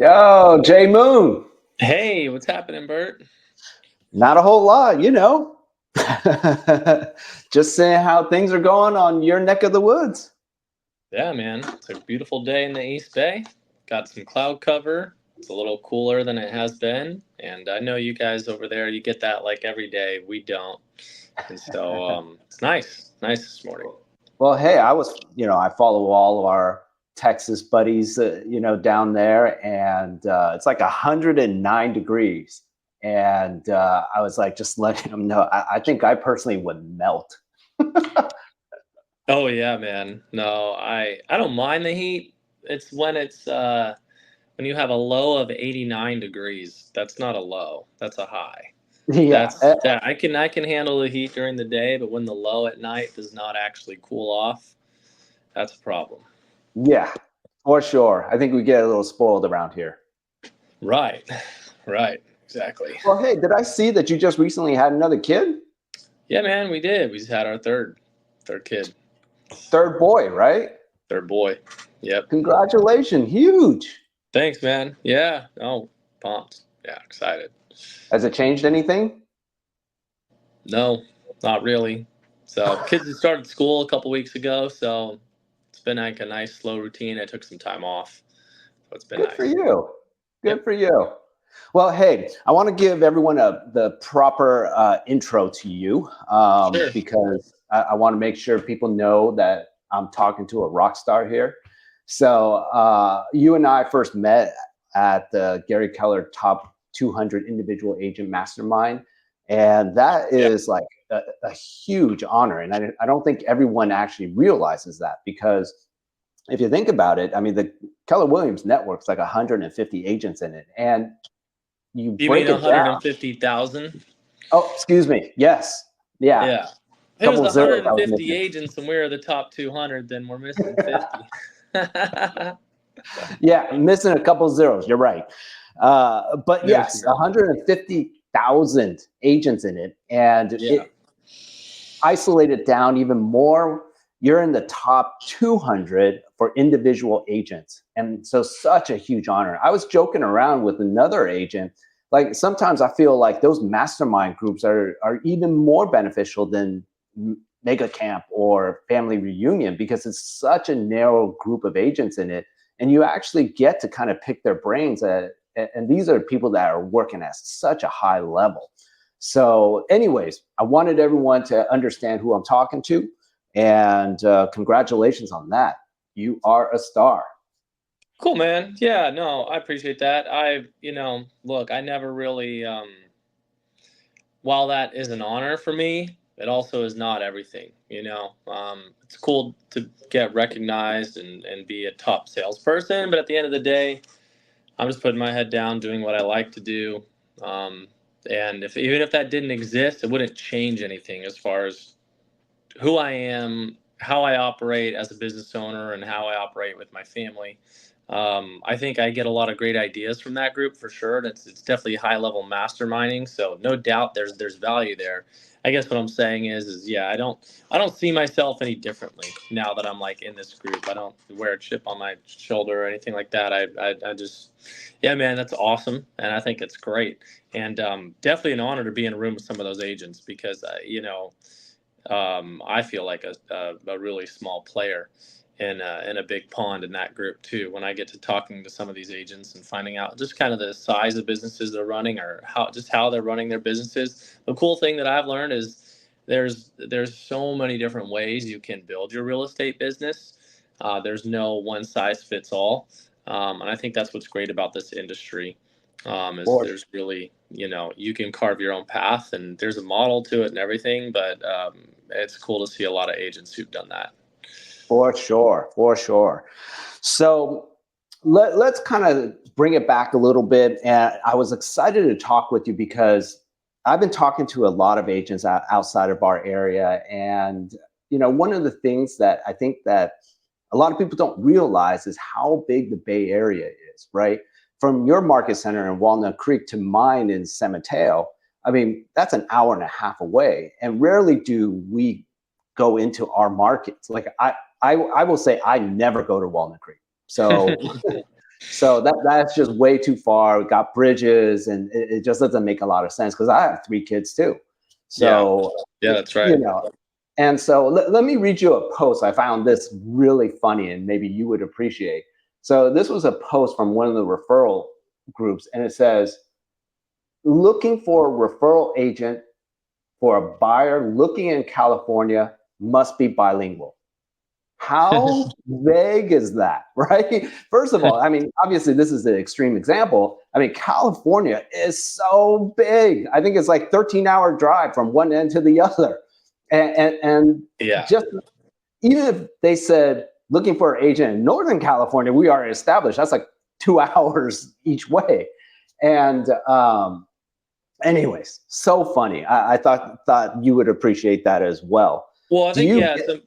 Yo, Jay Moon. Hey, what's happening, Bert? Not a whole lot, you know. Just saying how things are going on your neck of the woods. Yeah, man, it's a beautiful day in the East Bay. Got some cloud cover. It's a little cooler than it has been, and I know you guys over there, you get that like every day. We don't, and so it's nice, nice this morning. Well, hey, I follow all of our Texas buddies, down there, and it's like 109 degrees. And I was like, just letting them know, I think I personally would melt. Oh yeah, man. No, I don't mind the heat. It's when you have a low of 89 degrees. That's not a low. That's a high. Yeah, That I can handle the heat during the day, but when the low at night does not actually cool off, that's a problem. yeah, for sure. I think we get a little spoiled around here. Right. Right. Exactly. Well, hey, did I see that you just recently had another kid? Yeah, man, we did. We just had our third kid. Third boy, right? Third boy. Yep. Congratulations, huge. Thanks, man. Yeah. Oh, pumped. Yeah, excited. Has it changed anything? No, not really. So kids had started school a couple weeks ago, so it's been like a nice slow routine. I took some time off. So it's been Good for nice. you. Good Yep. for you. Well, hey, I want to give everyone the proper intro to you Sure. because I want to make sure people know that I'm talking to a rock star here. So you and I first met at the Gary Keller Top 200 Individual Agent Mastermind, and that Yeah. is like a huge honor. And I don't think everyone actually realizes that because if you think about it, I mean, the Keller Williams network's like 150 agents in it, and you You mean break it down. 150,000? Oh, excuse me. Yes, yeah, Yeah. If it was couple zeros I was 150 missing. agents and we're the top 200, then we're missing 50. Yeah, I'm missing a couple zeros. You're right. But No yes, trouble. 150,000 agents in it, and Yeah. it isolated down even more. You're in the top 200 for individual agents. And so, such a huge honor. I was joking around with another agent. Like, sometimes I feel like those mastermind groups are even more beneficial than Mega Camp or Family Reunion because it's such a narrow group of agents in it. And you actually get to kind of pick their brains. And these are people that are working at such a high level. So, anyways, I wanted everyone to understand who I'm talking to, and congratulations on that. You are a star. Cool, man. Yeah, no, I appreciate that. Look, I never really, while that is an honor for me, it also is not everything, It's cool to get recognized and be a top salesperson, but at the end of the day, I'm just putting my head down, doing what I like to do. Um, and if even if that didn't exist, it wouldn't change anything as far as who I am, how I operate as a business owner, and how I operate with my family. I think I get a lot of great ideas from that group for sure. And it's definitely high level masterminding. So no doubt there's value there. I guess what I'm saying is yeah, I don't see myself any differently now that I'm like in this group. I don't wear a chip on my shoulder or anything like that. I just yeah, man, that's awesome, and I think it's great, and definitely an honor to be in a room with some of those agents because I feel like a really small player in a big pond in that group too. When I get to talking to some of these agents and finding out just kind of the size of businesses they're running or how they're running their businesses. The cool thing that I've learned is there's so many different ways you can build your real estate business. There's no one size fits all, and I think that's what's great about this industry. Is For, there's really you can carve your own path and there's a model to it and everything, but it's cool to see a lot of agents who've done that. for sure. For sure. So let's kind of bring it back a little bit. And I was excited to talk with you because I've been talking to a lot of agents outside of our area. And, one of the things that I think that a lot of people don't realize is how big the Bay Area is, right? From your market center in Walnut Creek to mine in San Mateo, I mean, that's an hour and a half away. And rarely do we go into our markets. Like I will say I never go to Walnut Creek. So So that's just way too far. We got bridges, and it just doesn't make a lot of sense because I have 3 kids too. Yeah. So, Yeah, that's you right. know, and so let me read you a post. I found this really funny and maybe you would appreciate. So this was a post from one of the referral groups, and it says, looking for a referral agent for a buyer looking in California must be bilingual. How vague is that, right? First of all, I mean, obviously, this is an extreme example. I mean, California is so big. I think it's like 13-hour drive from one end to the other. And Yeah. just even if they said looking for an agent in Northern California, we are established. That's like 2 hours each way. And anyways, so funny. I thought you would appreciate that as well. Well, I Do think, you yeah, so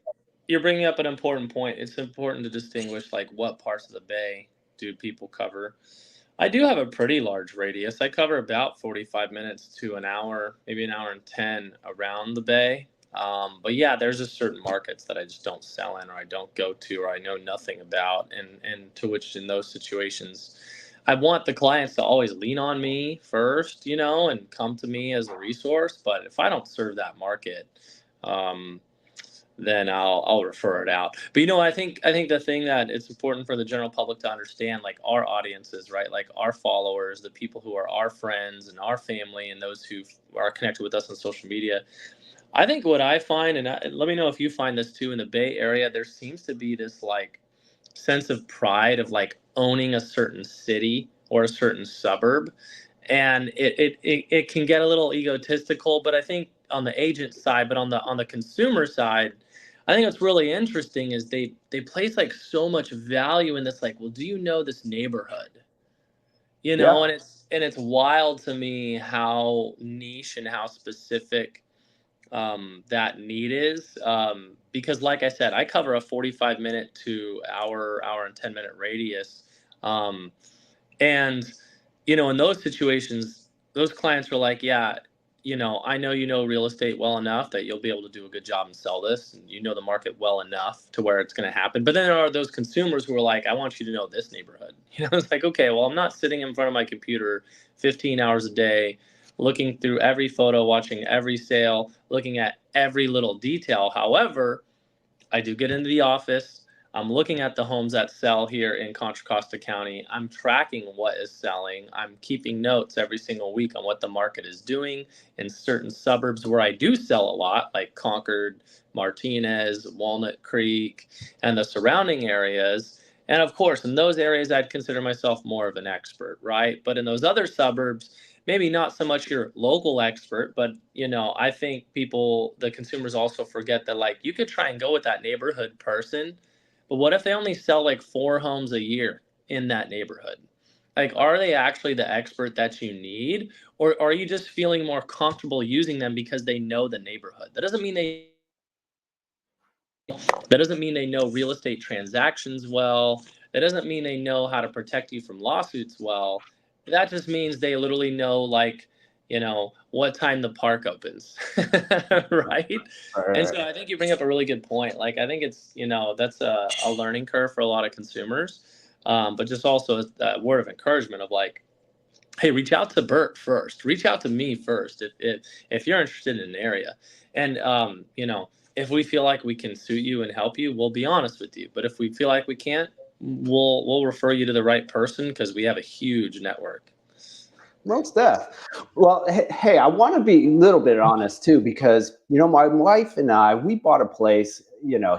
you're bringing up an important point. It's important to distinguish like what parts of the Bay do people cover. I do have a pretty large radius. I cover about 45 minutes to an hour, maybe an hour and 10 around the Bay. But yeah, there's just certain markets that I just don't sell in, or I don't go to, or I know nothing about, and to which in those situations, I want the clients to always lean on me first, and come to me as a resource. But if I don't serve that market, um, then I'll refer it out. But I think the thing that it's important for the general public to understand, like our audiences, right? Like our followers, the people who are our friends and our family, and those who are connected with us on social media. I think what I find, and let me know if you find this too in the Bay Area, there seems to be this like sense of pride of like owning a certain city or a certain suburb, and it can get a little egotistical. But I think on the agent side, but on the consumer side, I think what's really interesting is they place like so much value in this, like, well, do you know this neighborhood, yeah. and it's wild to me how niche and how specific that need is, because like I said, I cover a 45-minute to hour and 10-minute radius, um, and in those situations, those clients were like, yeah, I know real estate well enough that you'll be able to do a good job and sell this, and the market well enough to where it's going to happen. But then there are those consumers who are like, I want you to know this neighborhood. It's like, okay, well, I'm not sitting in front of my computer 15 hours a day looking through every photo, watching every sale, looking at every little detail. However, I do get into the office. I'm looking at the homes that sell here in Contra Costa County. I'm tracking what is selling. I'm keeping notes every single week on what the market is doing in certain suburbs where I do sell a lot, like Concord, Martinez, Walnut Creek, and the surrounding areas. And of course, in those areas, I'd consider myself more of an expert, right? But in those other suburbs, maybe not so much your local expert, but I think the consumers also forget that, like, you could try and go with that neighborhood person, but what if they only sell like 4 homes a year in that neighborhood? Like, are they actually the expert that you need, or are you just feeling more comfortable using them because they know the neighborhood? That doesn't mean they know real estate transactions well. That doesn't mean they know how to protect you from lawsuits well. That just means they literally know, like, what time the park opens, right? And so Right. I think you bring up a really good point. Like, I think that's a learning curve for a lot of consumers, but just also a word of encouragement of like, hey, reach out to Bert first. Reach out to me first if you're interested in an area. And if we feel like we can suit you and help you, we'll be honest with you. But if we feel like we can't, we'll refer you to the right person because we have a huge network. Most def. Well, hey, I want to be a little bit honest too, because my wife and I, we bought a place,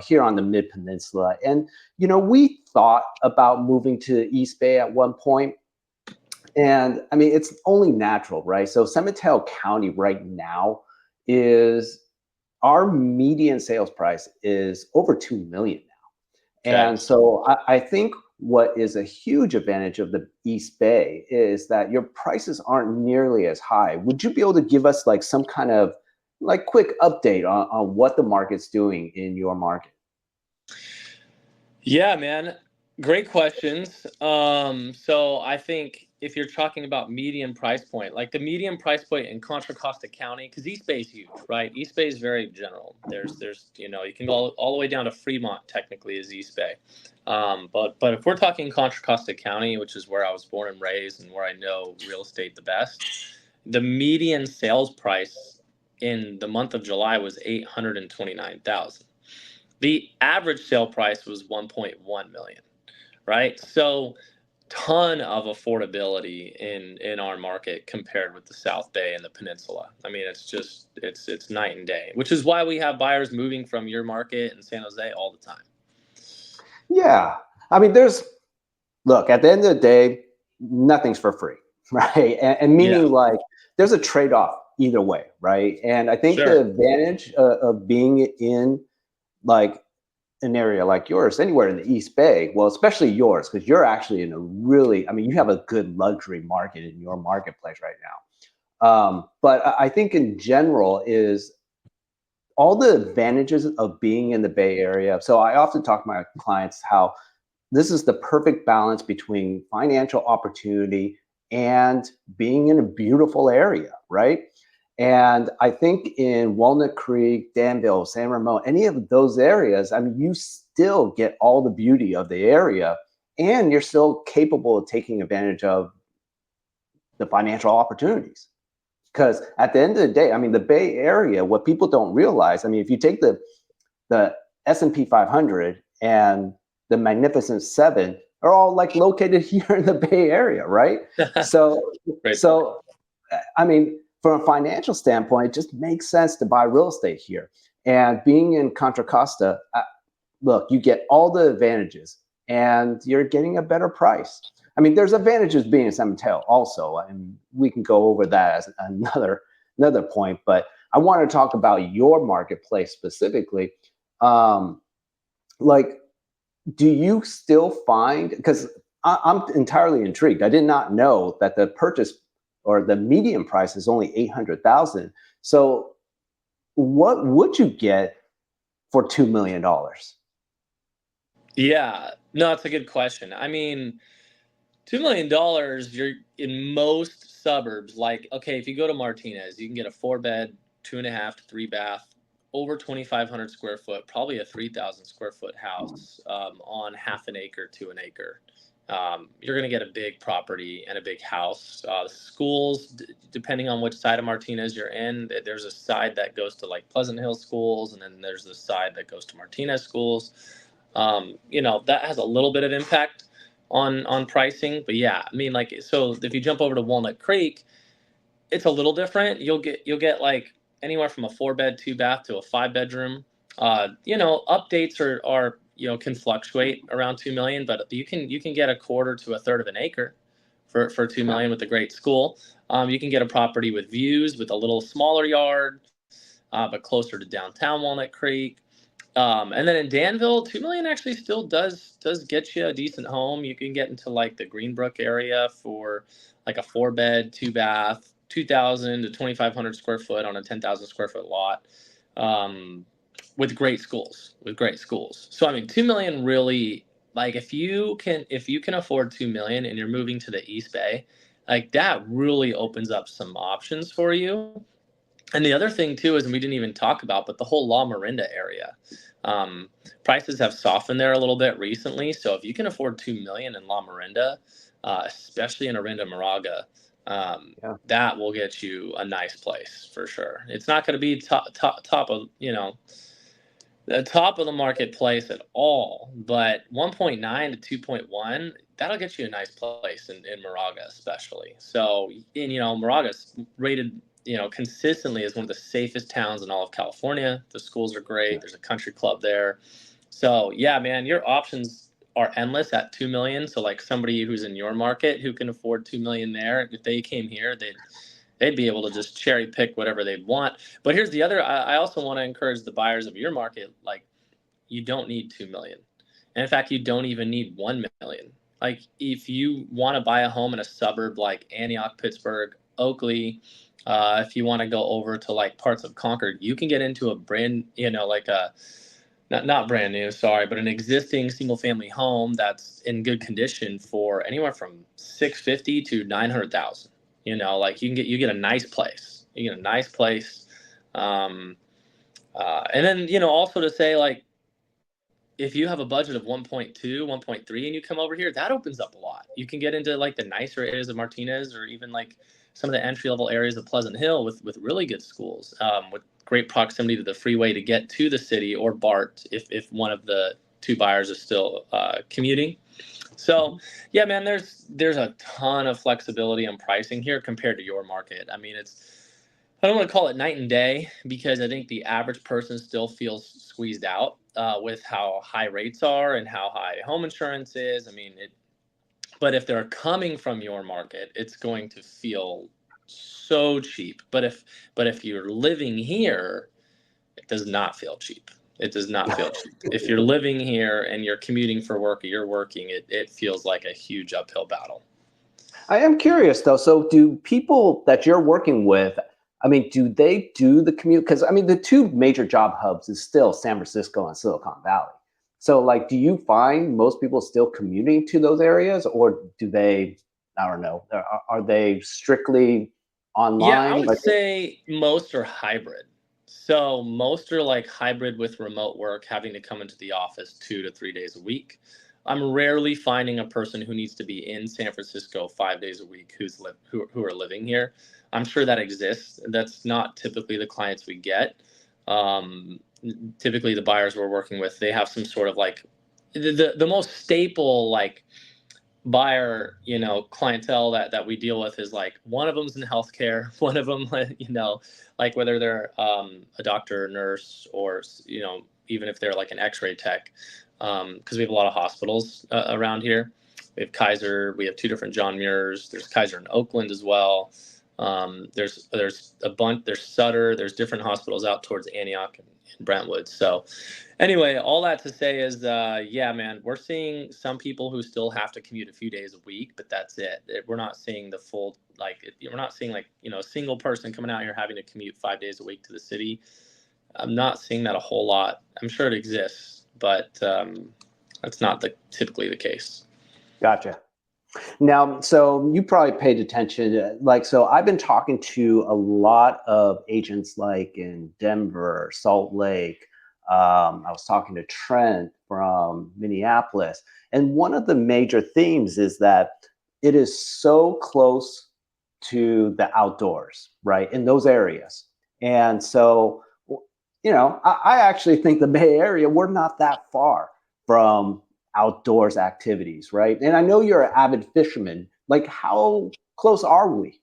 here on the Mid Peninsula, and we thought about moving to East Bay at one point, and I mean, it's only natural, right? So San Mateo County right now is our median sales price is over 2 million. Okay. And so I think what is a huge advantage of the East Bay is that your prices aren't nearly as high. Would you be able to give us like some kind of like quick update on what the market's doing in your market? Yeah, man. Great questions. So I think if you're talking about median price point, like the median price point in Contra Costa County, because East Bay is huge, right? East Bay is very general. There's you can go all the way down to Fremont. Technically, is East Bay. But if we're talking Contra Costa County, which is where I was born and raised and where I know real estate the best, the median sales price in the month of July was 829,000. The average sale price was 1.1 million, right? So ton of affordability in our market compared with the South Bay and the Peninsula. I mean, it's night and day, which is why we have buyers moving from your market in San Jose all the time. Yeah. I mean, look, at the end of the day, nothing's for free, right? And Yeah, meaning like there's a trade-off either way, right? And I think the sure. advantage of being in like an area like yours, anywhere in the East Bay, well, especially yours, because you're actually in a really, I mean, you have a good luxury market in your marketplace right now. But I think in general is all the advantages of being in the Bay Area. So I often talk to my clients how this is the perfect balance between financial opportunity and being in a beautiful area, right? And I think in Walnut Creek, Danville, San Ramon, any of those areas, I mean, you still get all the beauty of the area and you're still capable of taking advantage of the financial opportunities. Because at the end of the day, I mean, the Bay Area, what people don't realize, I mean, if you take the S&P 500 and the Magnificent Seven are all like located here in the Bay Area, right? So, Great point. so I mean, from a financial standpoint, it just makes sense to buy real estate here. And being in Contra Costa, look, you get all the advantages, and you're getting a better price. I mean, there's advantages being in San Mateo also, and we can go over that as another point. But I want to talk about your marketplace specifically. Um, like, do you still find, because I'm entirely intrigued. I did not know that the purchase or the median price is only 800,000. So, what would you get for $2 million? Yeah, no, it's a good question. I mean, $2 million, you're in most suburbs. Like, okay, if you go to Martinez, you can get a 4 bed, 2.5 to 3 bath, over 2,500 square foot, probably a 3,000 square foot house on half an acre to an acre. You're going to get a big property and a big house. Schools, depending on which side of Martinez you're in, there's a side that goes to like Pleasant Hill schools, and then there's the side that goes to Martinez schools. That has a little bit of impact on pricing. But yeah, I mean, like, so if you jump over to Walnut Creek, it's a little different. You'll get like anywhere from a 4 bed, 2 bath to a 5 bedroom. Updates are can fluctuate around 2 million, but you can get a quarter to a third of an acre for 2 million with a great school. You can get a property with views with a little smaller yard, but closer to downtown Walnut Creek. And then in Danville, 2 million actually still does get you a decent home. You can get into like the Greenbrook area for like a 4 bed, 2 bath, 2,000 to 2,500 square foot on a 10,000 square foot lot, um, with great schools. With great schools. So I mean, 2 million really, like if you can afford 2 million and you're moving to the East Bay, like that really opens up some options for you. And the other thing too is, and we didn't even talk about, but the whole La Marinda area, um, prices have softened there a little bit recently. So if you can afford 2 million in La Marinda, especially in Arinda Moraga, Yeah. that will get you a nice place for sure. It's not going to be top of the top of the marketplace at all, but 1.9 to 2.1, that'll get you a nice place in Moraga, especially. So, and Moraga's rated, consistently as one of the safest towns in all of California. The schools are great. There's a country club there. So, yeah, man, your options are endless at 2 million. So, like somebody who's in your market who can afford 2 million there, if they came here, they'd be able to just cherry pick whatever they want. But here's the other. I also want to encourage the buyers of your market. Like, you don't need 2 million, and in fact, you don't even need 1 million. Like, if you want to buy a home in a suburb like Antioch, Pittsburgh, Oakley, if you want to go over to like parts of Concord, you can get into a brand, like a not brand new, sorry, but an existing single family home that's in good condition for anywhere from 650 to 900,000. You know, like you get a nice place. You get a nice place. Um, and then, you know, also to say, like, if you have a budget of 1.2, 1.3, and you come over here, that opens up a lot. You can get into like the nicer areas of Martinez, or even like some of the entry level areas of Pleasant Hill with really good schools, with great proximity to the freeway to get to the city, or BART if one of the two buyers is still commuting. So yeah, man, there's a ton of flexibility in pricing here compared to your market. I mean, I don't want to call it night and day, because I think the average person still feels squeezed out with how high rates are and how high home insurance is. I mean, but if they're coming from your market, it's going to feel so cheap. But if you're living here, it does not feel cheap. It does not feel cheap. If you're living here and you're commuting for work, or you're working, it feels like a huge uphill battle. I am curious though. So, do people that you're working with, I mean, do they do the commute? Because I mean, the two major job hubs is still San Francisco and Silicon Valley. So, like, do you find most people still commuting to those areas, or do they? I don't know. Are they strictly Yeah, I online? would Like, say most are hybrid. So most are like hybrid with remote work, having to come into the office 2 to 3 days a week. I'm rarely finding a person who needs to be in San Francisco 5 days a week who are living here. I'm sure that exists. That's not typically the clients we get. Um, Typically, the buyers we're working with, they have some sort of like the most staple like buyer, you know, clientele that we deal with is like, one of them's in healthcare, one of them, you know, like whether they're a doctor or nurse, or you know, even if they're like an x-ray tech, because we have a lot of hospitals around here. We have Kaiser, we have two different John Muirs, there's Kaiser in Oakland as well. There's a bunch, there's Sutter, there's different hospitals out towards Antioch and Brentwood. So anyway, all that to say is, yeah, man, we're seeing some people who still have to commute a few days a week, but that's it. We're not seeing the full, like, we're not seeing like, you know, a single person coming out here having to commute 5 days a week to the city. I'm not seeing that a whole lot. I'm sure it exists, but that's not typically the case. gotcha. Now, so you probably paid attention. Like, so I've been talking to a lot of agents, like in Denver, Salt Lake. I was talking to Trent from Minneapolis, and one of the major themes is that it is so close to the outdoors, right, in those areas. And so, I actually think the Bay Area, we're not that far from outdoors activities, right? And I know you're an avid fisherman. Like, how close are we?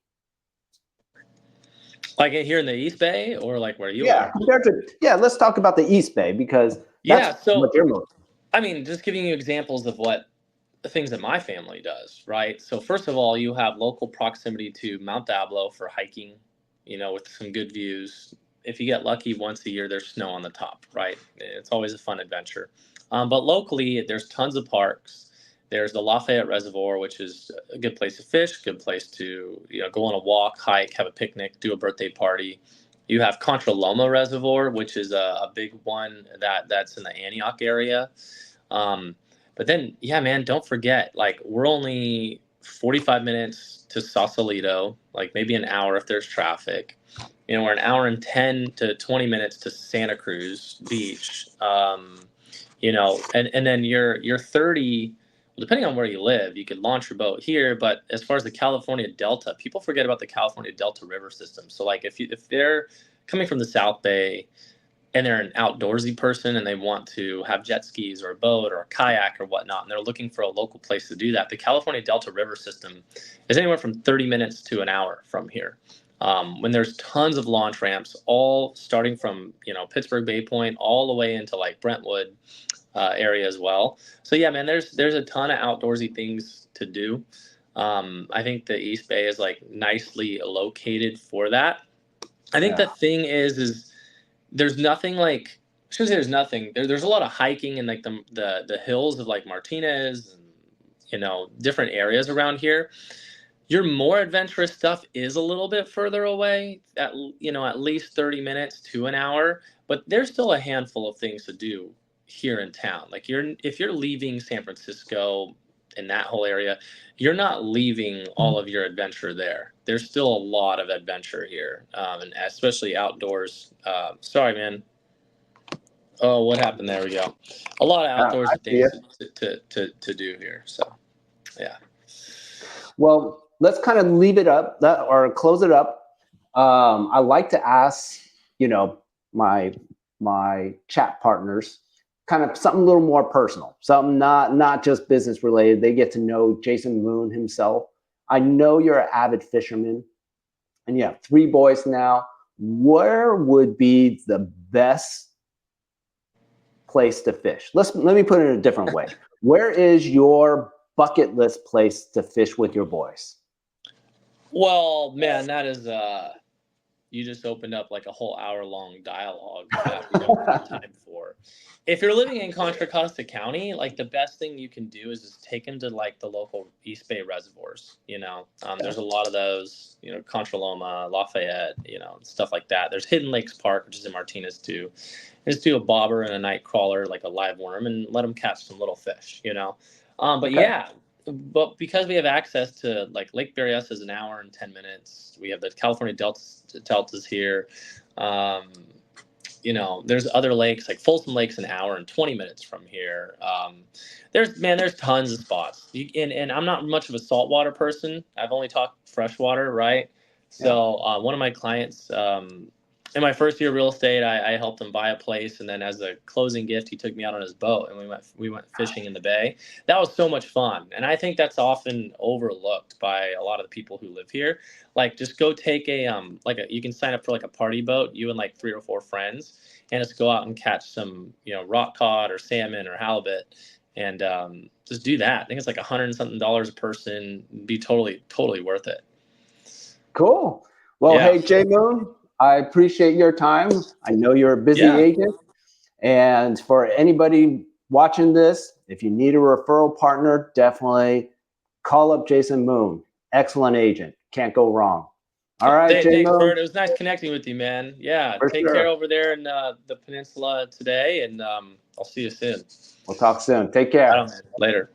Like here in the East Bay, or like where you Yeah, are? compared to, yeah, let's talk about the East Bay because that's Yeah. what So, you're most. I mean, just giving you examples of what the things that my family does, right? So first of all, you have local proximity to Mount Diablo for hiking, you know, with some good views. If you get lucky, once a year there's snow on the top, right? It's always a fun adventure. But locally, there's tons of parks. There's the Lafayette Reservoir, which is a good place to fish, good place to, you know, go on a walk, hike, have a picnic, do a birthday party. You have Contra Loma Reservoir, which is a big one that's in the Antioch area. Um, but then, yeah, man, don't forget, like, we're only 45 minutes to Sausalito, like maybe an hour if there's traffic. You know, we're an hour and 10 to 20 minutes to Santa Cruz Beach. You know, and then you're 30, well, depending on where you live, you could launch your boat here. But as far as the California Delta, people forget about the California Delta River system. So like if they're coming from the South Bay, and they're an outdoorsy person and they want to have jet skis or a boat or a kayak or whatnot, and they're looking for a local place to do that, the California Delta River system is anywhere from 30 minutes to an hour from here. When there's tons of launch ramps, all starting from, you know, Pittsburgh Bay Point all the way into like Brentwood area as well. So yeah, man, there's a ton of outdoorsy things to do. I think the East Bay is like nicely located for that. I think Yeah. the thing is there's nothing like, I shouldn't say there's nothing. There's a lot of hiking in like the hills of like Martinez and, you know, different areas around here. Your more adventurous stuff is a little bit further away, at, you know, at least 30 minutes to an hour, but there's still a handful of things to do here in town. Like if you're leaving San Francisco in that whole area, you're not leaving all of your adventure there. There's still a lot of adventure here, and especially outdoors. Sorry, man. Oh, what happened? There we go. A lot of I outdoorsy see things it. to do here. So, yeah. Well, let's kind of leave it up or close it up. I like to ask, my chat partners kind of something a little more personal, something not just business related. They get to know Jason Moon himself. I know you're an avid fisherman, and you have 3 boys now. Where would be the best place to fish? Let me put it in a different way. Where is your bucket list place to fish with your boys? Well, man, that is you just opened up like a whole hour-long dialogue that we don't have time for. If you're living in Contra Costa County, like the best thing you can do is just take them to like the local East Bay reservoirs. There's a lot of those. Contra Loma, Lafayette, stuff like that. There's Hidden Lakes Park, which is in Martinez too. Just do a bobber and a night crawler, like a live worm, and let them catch some little fish. But Okay. yeah. But because we have access to like Lake Berryessa is an hour and 10 minutes. We have the California deltas here. There's other lakes like Folsom Lake's an hour and 20 minutes from here. There's tons of spots. And I'm not much of a saltwater person. I've only talked freshwater, right? So one of my clients, in my first year of real estate, I helped him buy a place, and then as a closing gift, he took me out on his boat, and we went fishing in the bay. That was so much fun, and I think that's often overlooked by a lot of the people who live here. Like, just go take you can sign up for like a party boat, you and like 3 or 4 friends, and just go out and catch some rock cod or salmon or halibut, and just do that. I think it's like $100 and something a person. Be totally worth it. Cool. Well, Yeah. hey, Jay Moon, I appreciate your time. I know you're a busy Yeah. agent. And for anybody watching this, if you need a referral partner, definitely call up Jason Moon. Excellent agent. Can't go wrong. All right, Jay Thanks, Moon. Bert. It was nice connecting with you, man. Yeah, For take sure. care over there in the peninsula today, and I'll see you soon. We'll talk soon. Take care. Later.